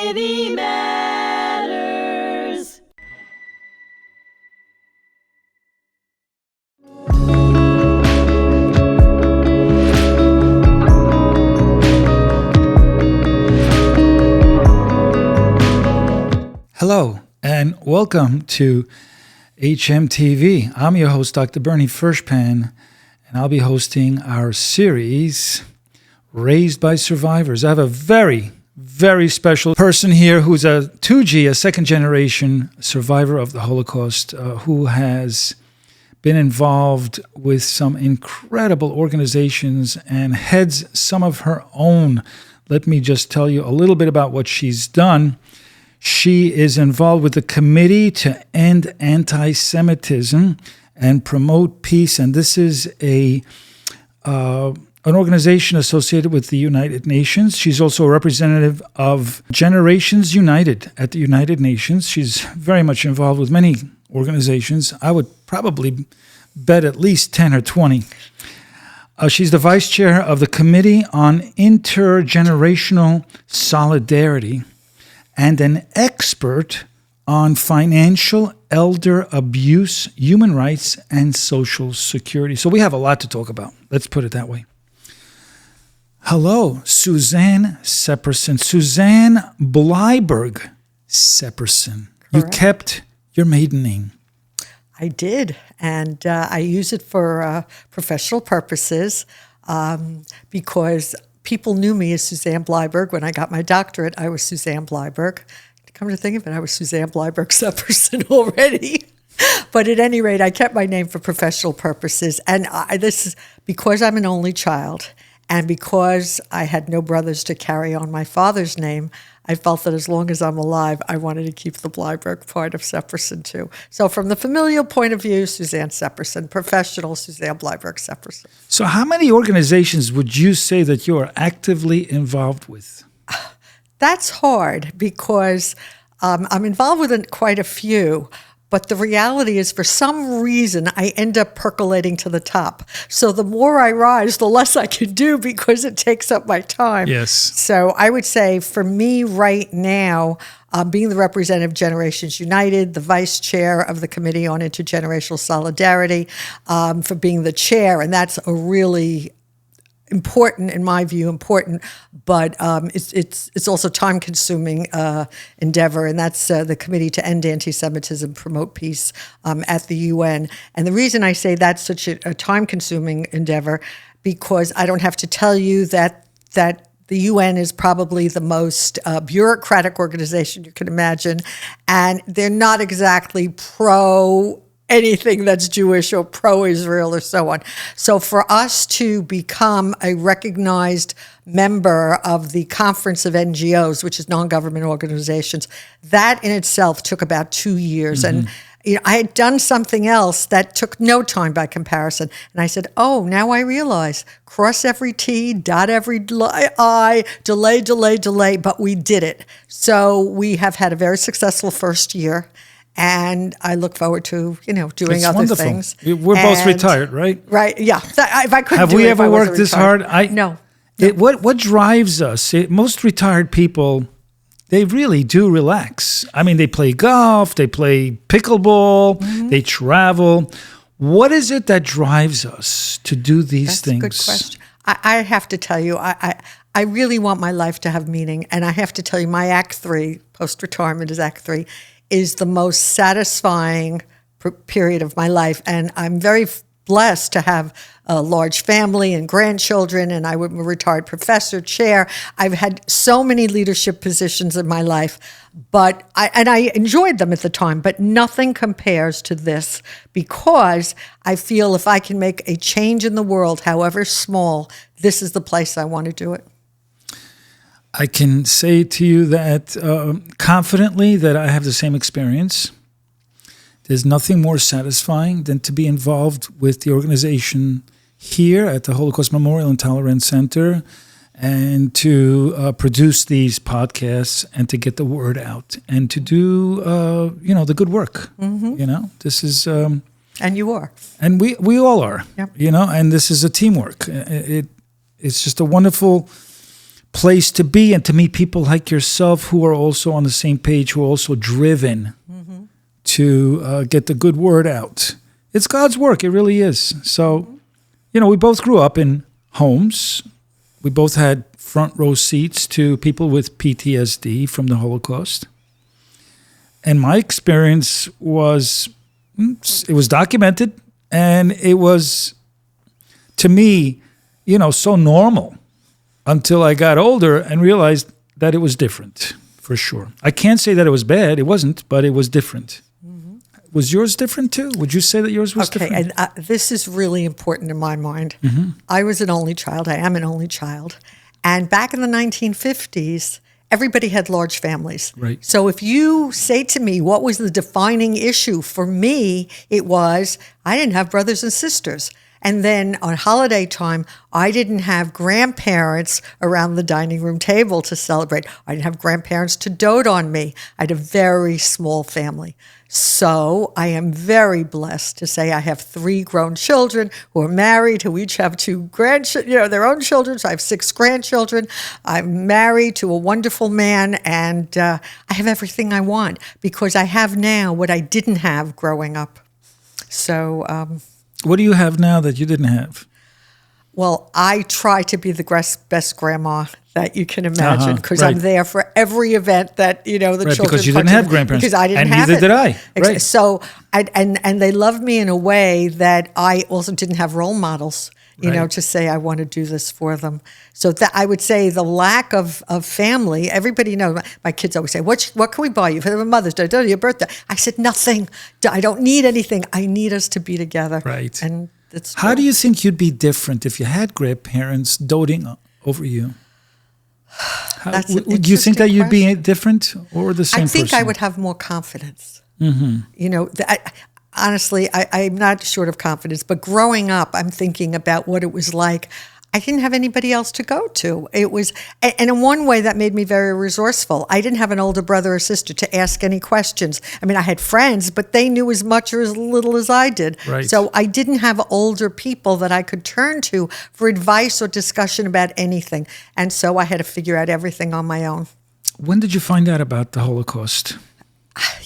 Society Matters. Hello, and welcome to HMTV. I'm your host, Dr. Bernie Furshpan, and I'll be hosting our series, Raised by Survivors. I have a very, very special person here who's a 2G, a second-generation survivor of the Holocaust, who has been involved with some incredible organizations and heads some of her own. Let me just tell you a little bit about what she's done. She is involved with the Committee to End Antisemitism and Promote Peace, and this is an organization associated with the United Nations. She's also a representative of Generations United at the United Nations. She's very much involved with many organizations. I would probably bet at least 10 or 20. She's the vice chair of the Committee on Intergenerational Solidarity and an expert on financial elder abuse, human rights, and social security. So we have a lot to talk about. Let's put it that way. Hello, Susanne Seperson. Susanne Bleiberg Seperson. Correct. You kept your maiden name. I did, and I use it for professional purposes because people knew me as Susanne Bleiberg. When I got my doctorate, I was Susanne Bleiberg. Come to think of it, I was Susanne Bleiberg Seperson already. But at any rate, I kept my name for professional purposes. And this is because I'm an only child and because I had no brothers to carry on my father's name. I felt that as long as I'm alive, I wanted to keep the Bleiberg part of Seperson too. So from the familial point of view, Susanne Seperson, professional Susanne Bleiberg Seperson. So how many organizations would you say that you are actively involved with? That's hard because I'm involved with quite a few. But the reality is, for some reason, I end up percolating to the top. So the more I rise, the less I can do because it takes up my time. Yes. So I would say for me right now, being the representative of Generations United, the vice chair of the Committee on Intergenerational Solidarity, for being the chair, and that's a really important, in my view, but it's also time-consuming endeavor, and that's the Committee to End Antisemitism, Promote Peace at the UN. And the reason I say that's such a time-consuming endeavor, because I don't have to tell you that the UN is probably the most bureaucratic organization you can imagine, and they're not exactly pro anything that's Jewish or pro-Israel or so on. So for us to become a recognized member of the Conference of NGOs, which is non-government organizations, that in itself took about 2 years. Mm-hmm. And I had done something else that took no time by comparison. And I said, oh, now I realize, cross every T, dot every I, delay, but we did it. So we have had a very successful first year. And I look forward to, doing other wonderful. Things. We're both retired, right? Right, yeah. If I couldn't have do we it, ever worked this hard? No. What drives us? Most retired people, they really do relax. I mean, they play golf, they play pickleball, mm-hmm. They travel. What is it that drives us to do these things? That's a good question. I have to tell you, I really want my life to have meaning. And I have to tell you, my Act 3, post-retirement is Act 3, is the most satisfying period of my life. And I'm very blessed to have a large family and grandchildren, and I'm a retired professor, chair. I've had so many leadership positions in my life, but I enjoyed them at the time, but nothing compares to this, because I feel if I can make a change in the world, however small, this is the place I want to do it. I can say to you that confidently that I have the same experience. There's nothing more satisfying than to be involved with the organization here at the Holocaust Memorial and Tolerance Center, and to produce these podcasts and to get the word out and to do, the good work. Mm-hmm. This is... and you are. And we all are, yep. And this is a teamwork. It's just a wonderful place to be and to meet people like yourself who are also on the same page, who are also driven to get the good word out. It's God's work. It really is. So, we both grew up in homes. We both had front row seats to people with PTSD from the Holocaust. And my experience was, it was documented, and it was, to me, so normal until I got older and realized that it was different, for sure. I can't say that it was bad. It wasn't, but it was different. Was yours different too? Would you say that yours was different? Okay, and this is really important in my mind. I was an only child. I am an only child. And back in the 1950s, everybody had large families. Right. So if you say to me, what was the defining issue? For me, it was I didn't have brothers and sisters. And then on holiday time, I didn't have grandparents around the dining room table to celebrate. I didn't have grandparents to dote on me. I had a very small family. So I am very blessed to say I have 3 grown children who are married, who each have 2 grandchildren, their own children. So I have 6 grandchildren. I'm married to a wonderful man, and I have everything I want because I have now what I didn't have growing up. So what do you have now that you didn't have? Well, I try to be the best grandma that you can imagine because right. I'm there for every event that, the children. Because you didn't have grandparents. Because I didn't have it. And neither did I. Right. So, and they loved me in a way that I also didn't have role models, to say I want to do this for them. So that I would say the lack of family, everybody knows, my kids always say, what can we buy you for Mother's Day, your birthday? I said, nothing. I don't need anything. I need us to be together. Right. And how do you think you'd be different if you had grandparents doting over you? Do you think that you'd be different or the same person? I think I would have more confidence. Honestly, I'm not short of confidence, but growing up, I'm thinking about what it was like. I didn't have anybody else to go to. It was, and in one way that made me very resourceful. I didn't have an older brother or sister to ask any questions. I mean, I had friends, but they knew as much or as little as I did. Right. So I didn't have older people that I could turn to for advice or discussion about anything. And so I had to figure out everything on my own. When did you find out about the Holocaust?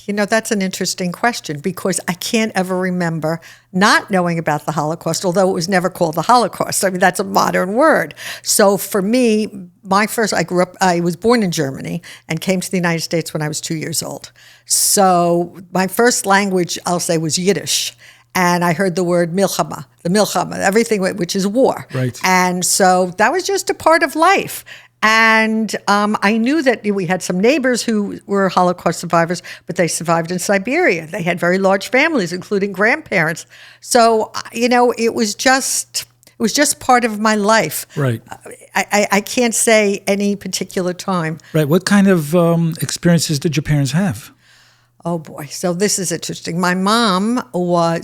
That's an interesting question because I can't ever remember not knowing about the Holocaust, although it was never called the Holocaust. I mean, that's a modern word. So for me, I was born in Germany and came to the United States when I was 2 years old. So my first language, I'll say, was Yiddish. And I heard the word milchama, everything which is war. Right. And so that was just a part of life. And I knew that we had some neighbors who were Holocaust survivors, but they survived in Siberia. They had very large families, including grandparents. So, it was just part of my life. Right. I can't say any particular time. Right. What kind of experiences did your parents have? Oh boy! So this is interesting. My mom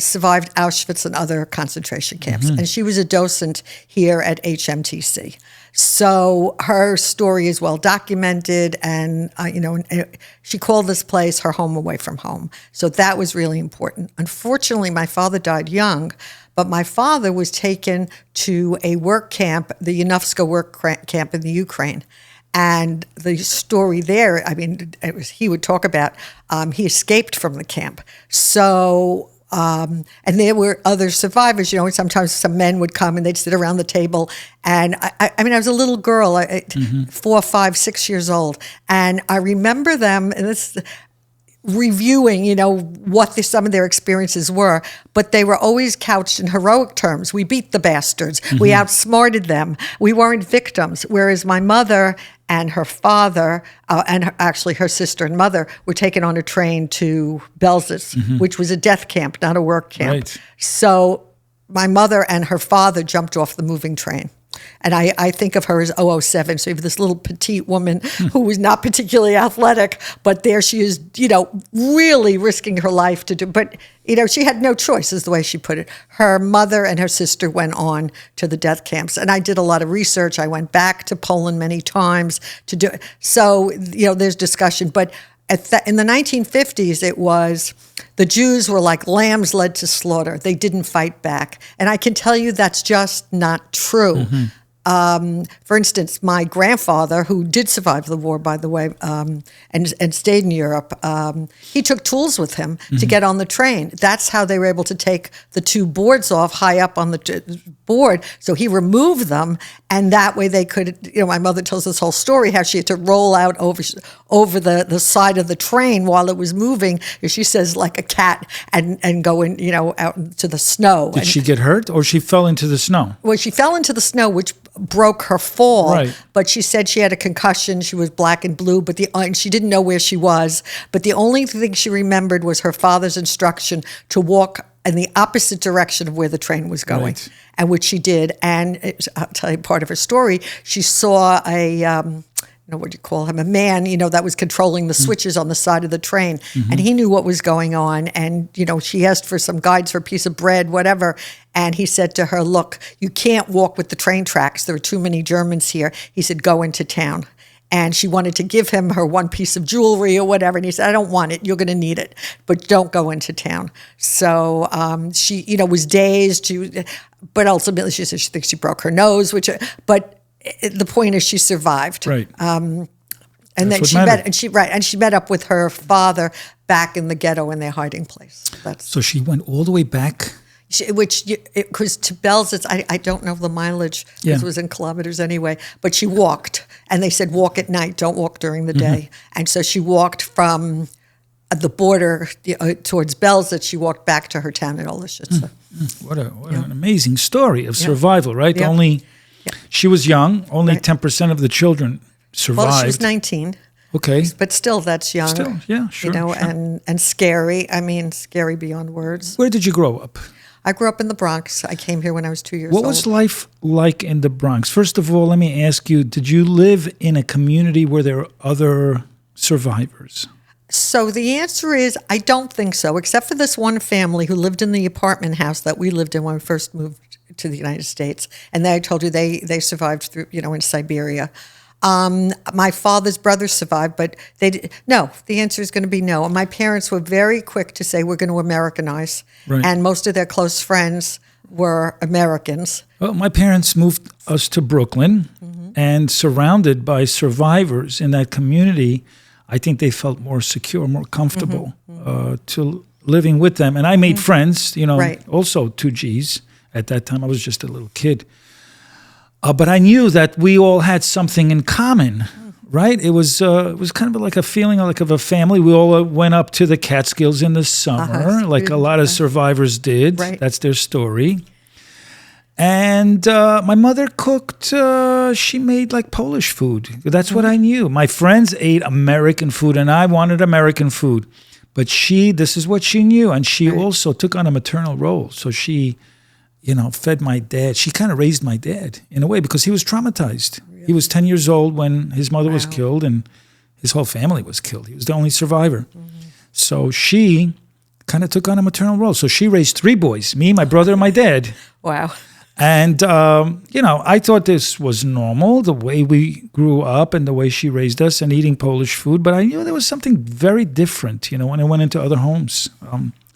survived Auschwitz and other concentration camps, and she was a docent here at HMTC. So her story is well documented, and she called this place her home away from home. So that was really important. Unfortunately, my father died young, but my father was taken to a work camp, the Yanufska work camp in the Ukraine. And the story there, he would talk about, he escaped from the camp. So, and there were other survivors, and sometimes some men would come and they'd sit around the table. And I was a little girl, 4, 5, 6 years old. And I remember them, and this reviewing, what some of their experiences were, but they were always couched in heroic terms. We beat the bastards. We outsmarted them. We weren't victims. Whereas my mother and her father, actually her sister and mother, were taken on a train to Belzec, which was a death camp, not a work camp. Right. So my mother and her father jumped off the moving train. And I think of her as 007. So you have this little petite woman who was not particularly athletic, but there she is, really risking her life to do. But, she had no choice, is the way she put it. Her mother and her sister went on to the death camps. And I did a lot of research. I went back to Poland many times to do it. So, there's discussion. But in the 1950s, it was the Jews were like lambs led to slaughter. They didn't fight back. And I can tell you that's just not true. for instance, my grandfather, who did survive the war, by the way, and stayed in Europe, he took tools with him to get on the train. That's how they were able to take the two boards off high up on the board. So he removed them, and that way they could, my mother tells this whole story, how she had to roll out over the side of the train while it was moving, as she says, like a cat, and go in, out into the snow. Did she get hurt, or she fell into the snow? Well, she fell into the snow, which broke her fall. Right. But she said she had a concussion. She was black and blue, and she didn't know where she was. But the only thing she remembered was her father's instruction to walk in the opposite direction of where the train was going, Right. and which she did. And I'll tell you part of her story. She saw what do you call him? A man, that was controlling the switches on the side of the train. And he knew what was going on. And, she asked for some guides for a piece of bread, whatever. And he said to her, look, you can't walk with the train tracks. There are too many Germans here. He said, go into town. And she wanted to give him her one piece of jewelry or whatever. And he said, I don't want it. You're going to need it. But don't go into town. So she, was dazed. But ultimately, she said she thinks she broke her nose, but the point is she survived. Right. And That's then what she mattered. she met up with her father back in the ghetto in their hiding place. So she went all the way back? Because to Belzitz, I don't know the mileage, because it was in kilometers anyway, but she walked, and they said walk at night, don't walk during the day. And so she walked from the border towards Belzitz. She walked back to her town in Oleshitsa. What an amazing story of survival, right? Yeah. She was young, only 10% of the children survived. Well, she was 19. Okay. But still, that's young. Still, yeah, sure. Sure. And scary. I mean, scary beyond words. Where did you grow up? I grew up in the Bronx. I came here when I was 2 years old. What was life like in the Bronx? First of all, let me ask you, did you live in a community where there were other survivors? So the answer is, I don't think so, except for this one family who lived in the apartment house that we lived in when we first moved to the United States. And I told you they survived through, in Siberia. My father's brothers survived, but no, the answer is going to be no. And my parents were very quick to say, we're going to Americanize. Right. And most of their close friends were Americans. Well, my parents moved us to Brooklyn, and surrounded by survivors in that community, I think they felt more secure, more comfortable to living with them. And I made friends, also 2Gs. At that time, I was just a little kid. But I knew that we all had something in common, right? It was kind of like a feeling like of a family. We all went up to the Catskills in the summer, like a lot of survivors did. Right. That's their story. And my mother cooked, she made like Polish food. That's what I knew. My friends ate American food, and I wanted American food. But this is what she knew. And she also took on a maternal role. So she, fed my dad. She kind of raised my dad in a way because he was traumatized. Really? He was 10 years old when his mother was killed, and his whole family was killed. He was the only survivor. So she kind of took on a maternal role. So she raised 3 boys, me, my brother, and my dad. Wow. And, I thought this was normal, the way we grew up and the way she raised us and eating Polish food. But I knew there was something very different, when I went into other homes.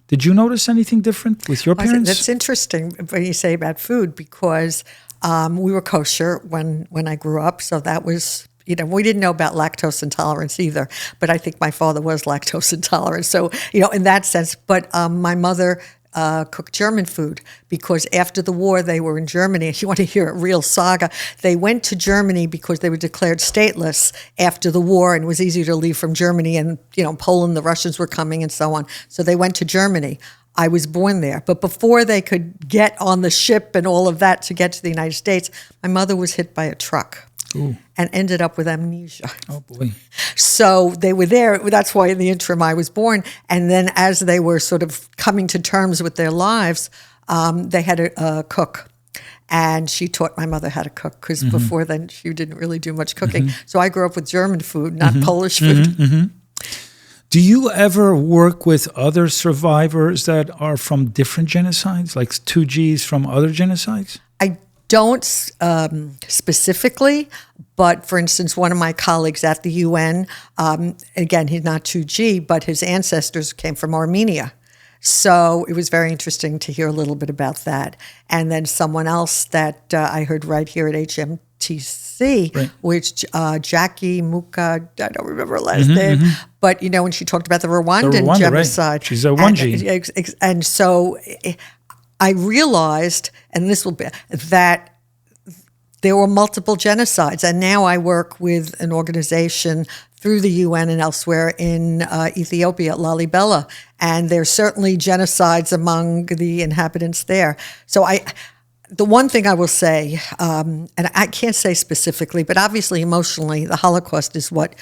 Did you notice anything different with your parents? That's interesting when you say about food, because we were kosher when I grew up. So that was, we didn't know about lactose intolerance either. But I think my father was lactose intolerant. So, in that sense. But my mother cooked German food, because after the war they were in Germany. If you want to hear a real saga, they went to Germany because they were declared stateless after the war, and it was easier to leave from Germany, and Poland, the Russians were coming and so on. So they went to Germany. I was born there. But before they could get on the ship and all of that to get to the United States, my mother was hit by a truck. Ooh. And ended up with amnesia. Oh, boy. So they were there. That's why in the interim I was born. And then as they were sort of coming to terms with their lives, they had a cook. And she taught my mother how to cook, because before then she didn't really do much cooking. So I grew up with German food, not Polish food. Do you ever work with other survivors that are from different genocides, like 2Gs from other genocides? I don't specifically, but for instance, one of my colleagues at the UN, again, he's not 2G, but his ancestors came from Armenia. So it was very interesting to hear a little bit about that. And then someone else that I heard right here at HMTC, Right. which Jackie Muka, I don't remember her last name, but when she talked about the Rwandan genocide. Right. She's a Wanji. And so I realized, and this will be, that there were multiple genocides. And now I work with an organization through the UN and elsewhere in Ethiopia at Lalibela. And there's certainly genocides among the inhabitants there. So the one thing I will say, and I can't say specifically, but obviously emotionally, the Holocaust is what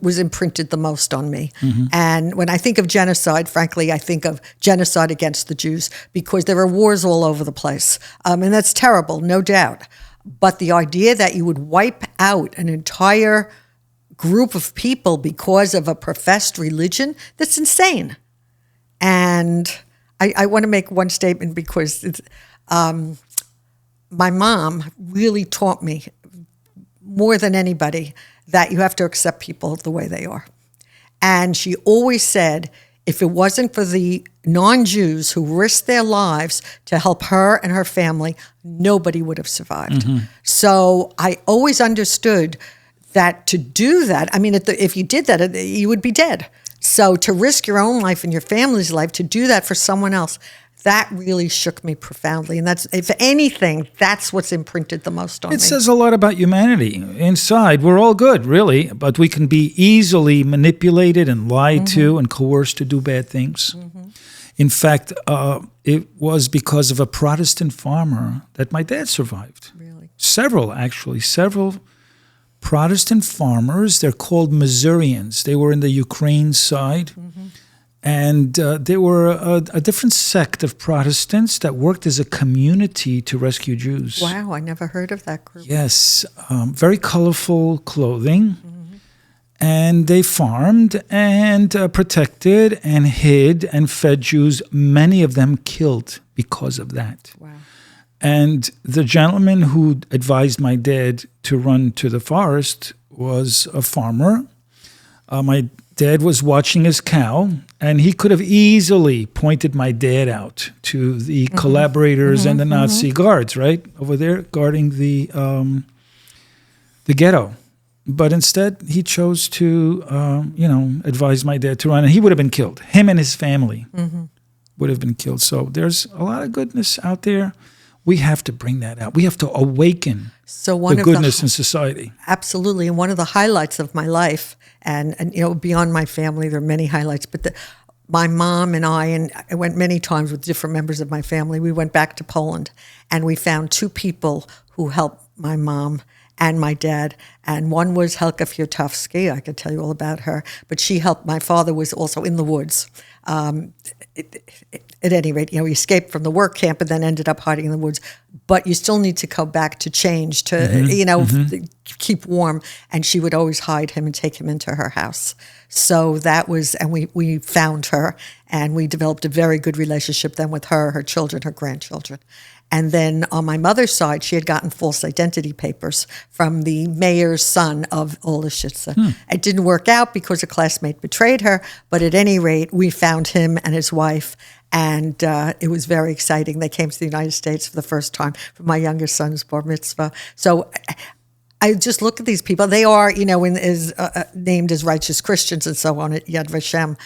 was imprinted the most on me. And when I think of genocide, frankly, I think of genocide against the Jews because there are wars all over the place. And that's terrible, no doubt. But the idea that you would wipe out an entire group of people because of a professed religion, that's insane. And I want to make one statement because it's, my mom really taught me more than anybody that you have to accept people the way they are. And she always said, if it wasn't for the non-Jews who risked their lives to help her and her family, nobody would have survived. So I always understood that to do that, I mean, if you did that, you would be dead. So to risk your own life and your family's life, to do that for someone else, that really shook me profoundly. And that's, if anything, that's what's imprinted the most on me. It says a lot about humanity. Inside, we're all good, really, but we can be easily manipulated and lied to and coerced to do bad things. In fact, it was because of a Protestant farmer that my dad survived. Really? Several Protestant farmers. They're called Missourians. They were in the Ukraine side. And they were a different sect of Protestants that worked as a community to rescue Jews. Wow, I never heard of that group. Yes, very colorful clothing. And they farmed and protected and hid and fed Jews, many of them killed because of that. Wow. And the gentleman who advised my dad to run to the forest was a farmer. My dad was watching his cow, and he could have easily pointed my dad out to the collaborators and the Nazi guards, right, over there guarding the ghetto. But instead, he chose to, advise my dad to run, and he would have been killed. Him and his family would have been killed. So there's a lot of goodness out there. We have to bring that out. We have to awaken the goodness in society. Absolutely. And one of the highlights of my life, and beyond my family, there are many highlights, but my mom and I went many times with different members of my family. We went back to Poland, and we found two people who helped my mom and my dad. And one was Helga Fiotowski. I could tell you all about her. But she helped. My father was also in the woods. At any rate, he escaped from the work camp and then ended up hiding in the woods. But you still need to go back to change, to, keep warm. And she would always hide him and take him into her house. So that was, and we found her, and we developed a very good relationship then with her children, her grandchildren. And then on my mother's side, she had gotten false identity papers from the mayor's son of Oleshitsa. It didn't work out because a classmate betrayed her, but at any rate, we found him and his wife, and it was very exciting. They came to the United States for the first time for my youngest son's bar mitzvah. So I just look at these people. They are, named as righteous Christians and so on at Yad Vashem.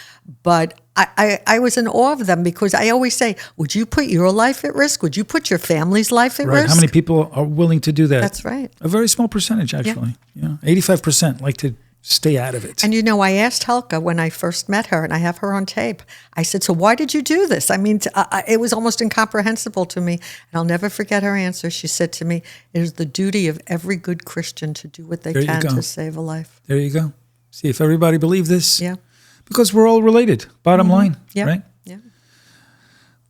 But I was in awe of them because I always say, would you put your life at risk? Would you put your family's life at risk? How many people are willing to do that? That's right. A very small percentage, actually. Yeah. 85% like to stay out of it. And I asked Helga when I first met her, and I have her on tape. I said, so why did you do this? I mean, it was almost incomprehensible to me. And I'll never forget her answer. She said to me, it is the duty of every good Christian to do what they can to save a life. There you go. See, if everybody believed this. Yeah. Because we're all related, bottom line, right? Yeah.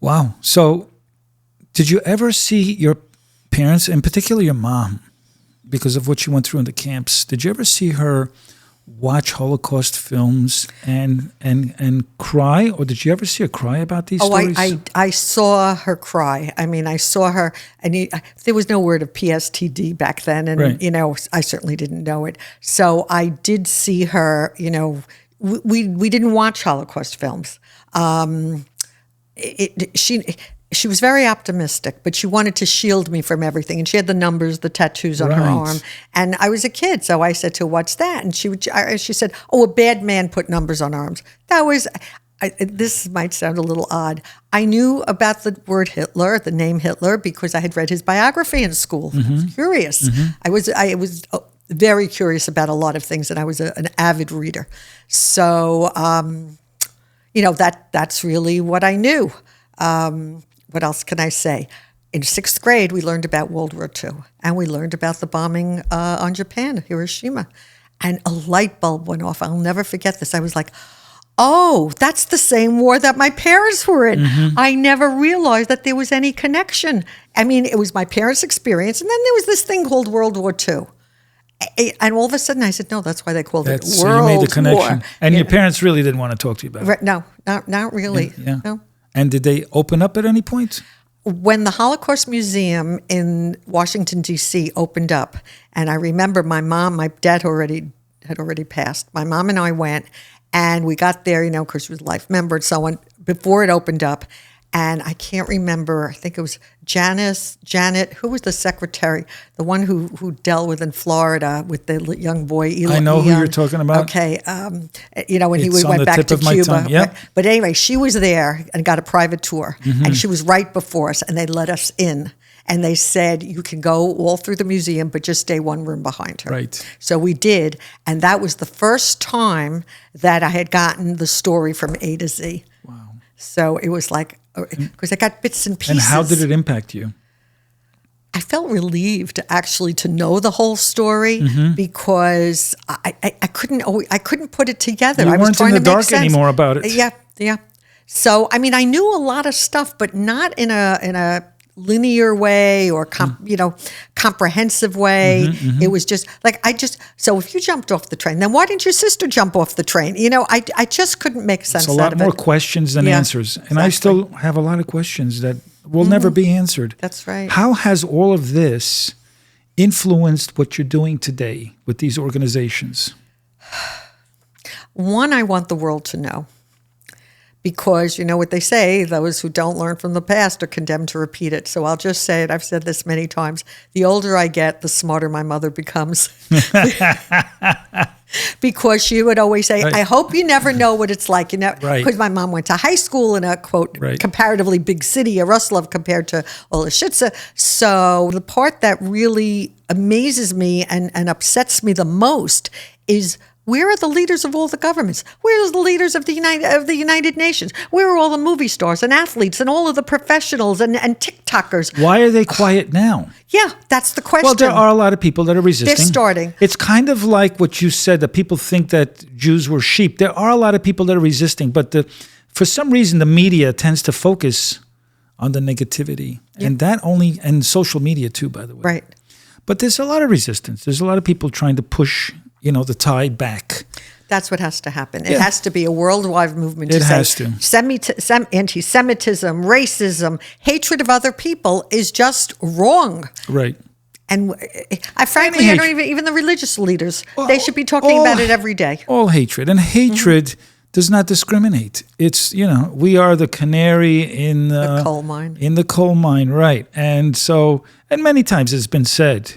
Wow. So did you ever see your parents, in particular your mom, because of what she went through in the camps, did you ever see her watch Holocaust films and cry? Or did you ever see her cry about these stories? I saw her cry. I mean, I saw her, and there was no word of PSTD back then, and, right. I certainly didn't know it. So I did see her, we didn't watch Holocaust films. She was very optimistic, but she wanted to shield me from everything. And she had the numbers, the tattoos on her arm. And I was a kid, so I said to her, "What's that?" And she said, "Oh, a bad man put numbers on arms." That was, this might sound a little odd. I knew about the word Hitler, the name Hitler, because I had read his biography in school. I was curious. I was very curious about a lot of things, and I was an avid reader. So, that's really what I knew. What else can I say? In 6th grade, we learned about World War II, and we learned about the bombing on Japan, Hiroshima. And a light bulb went off. I'll never forget this. I was like, oh, that's the same war that my parents were in. I never realized that there was any connection. I mean, it was my parents' experience, and then there was this thing called World War II. And all of a sudden I said, no, that's why they called it World War. So you made the connection. And your parents really didn't want to talk to you about it? No, not really. Yeah. No. And did they open up at any point? When the Holocaust Museum in Washington, D.C. opened up, and I remember my dad had already passed. My mom and I went, and we got there, because she was a life member and so on, before it opened up. And I can't remember, I think it was Janet, who was the secretary, the one who dealt with in Florida with the young boy, Elon. I know who you're talking about. Okay. When he went back to Cuba. Yep. But anyway, she was there and got a private tour. And she was right before us, and they let us in. And they said, you can go all through the museum, but just stay one room behind her. Right. So we did. And that was the first time that I had gotten the story from A to Z. Wow. So it was like, because I got bits and pieces. And how did it impact you? I felt relieved actually to know the whole story because I couldn't put it together. You I was weren't trying in the to make dark sense. anymore about it. Yeah. So I mean, I knew a lot of stuff, but not in a linear way or comprehensive way. It was just like so if you jumped off the train, then why didn't your sister jump off the train? I just couldn't make sense out of it. It's a lot more questions than answers. And exactly. I still have a lot of questions that will never be answered. That's right. How has all of this influenced what you're doing today with these organizations? One, I want the world to know. Because you know what they say, those who don't learn from the past are condemned to repeat it. So I'll just say it. I've said this many times. The older I get, the smarter my mother becomes. Because she would always say, I hope you never know what it's like. Because my mom went to high school in a, quote, comparatively big city, a Ruslov compared to Oleshitsa. So the part that really amazes me and upsets me the most is, where are the leaders of all the governments? Where are the leaders of the United Nations? Where are all the movie stars and athletes and all of the professionals and TikTokers? Why are they quiet now? Yeah, that's the question. Well, there are a lot of people that are resisting. They're starting. It's kind of like what you said, that people think that Jews were sheep. There are a lot of people that are resisting, but for some reason the media tends to focus on the negativity. And and social media too, by the way. Right. But there's a lot of resistance. There's a lot of people trying to push the tide back. That's what has to happen. It has to be a worldwide movement. It has to. Anti-Semitism, racism, hatred of other people is just wrong. Right. And I don't even the religious leaders, they should be talking about it every day. All hatred. And hatred does not discriminate. It's, we are the canary in the coal mine. In the coal mine, right. And so, and many times it's been said,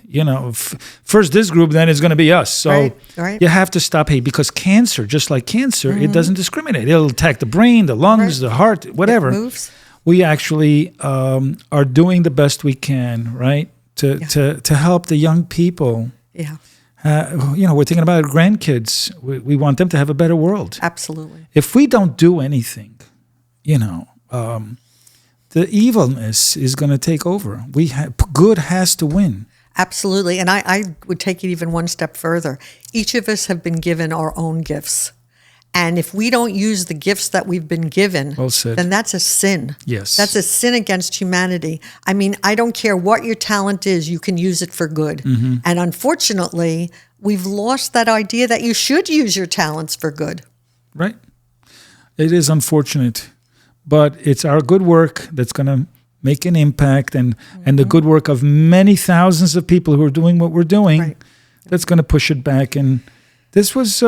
first this group, then it's going to be us. So you have to stop hate, because cancer, just like cancer, it doesn't discriminate. It'll attack the brain, the lungs, the heart, whatever. It moves. We actually are doing the best we can, right, to help the young people. Yeah. We're thinking about our grandkids. We want them to have a better world. Absolutely. If we don't do anything, the evilness is going to take over. Good has to win. Absolutely. And I would take it even one step further. Each of us have been given our own gifts. And if we don't use the gifts that we've been given, then that's a sin. Yes. That's a sin against humanity. I mean, I don't care what your talent is, you can use it for good. And unfortunately, we've lost that idea that you should use your talents for good. Right. It is unfortunate, but it's our good work that's going to make an impact, and the good work of many thousands of people who are doing what we're doing that's going to push it back. And this was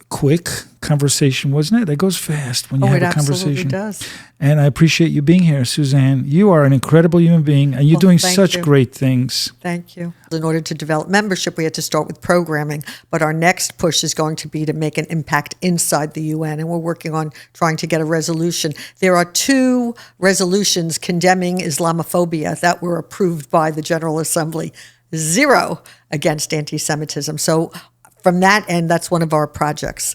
quick conversation, wasn't it? That goes fast when you have a conversation. It absolutely does. And I appreciate you being here, Susanne. You are an incredible human being, and you're doing such great things. Thank you. In order to develop membership, we had to start with programming, but our next push is going to be to make an impact inside the UN, and we're working on trying to get a resolution. There are 2 resolutions condemning Islamophobia that were approved by the General Assembly, 0 against anti-Semitism. So from that end, that's one of our projects,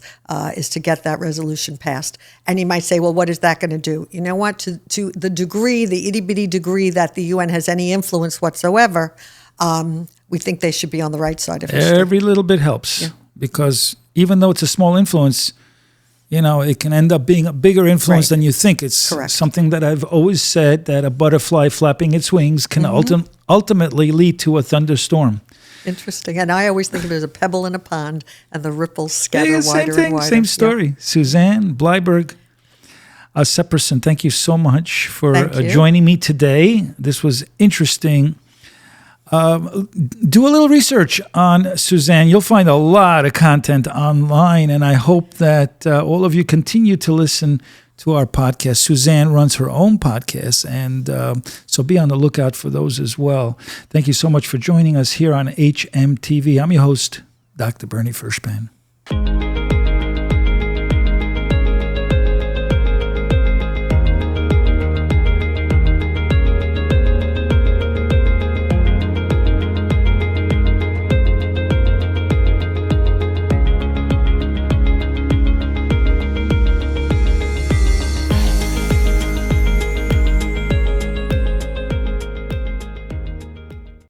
is to get that resolution passed. And you might say, well, what is that going to do? You know what? To the degree, the itty-bitty degree that the UN has any influence whatsoever, we think they should be on the right side of history. Every little bit helps, because even though it's a small influence, it can end up being a bigger influence than you think. It's something that I've always said, that a butterfly flapping its wings can ultimately lead to a thunderstorm. Interesting. And I always think of it as a pebble in a pond, and the ripples scatter wider and wider. Same story. Yeah. Susanne Bleiberg Seperson, thank you so much for joining me today. This was interesting. Do a little research on Susanne. You'll find a lot of content online, and I hope that all of you continue to listen to our podcast. Susanne runs her own podcast, and so be on the lookout for those as well. Thank you so much for joining us here on HMTV. I'm your host, Dr. Bernie Furshpan.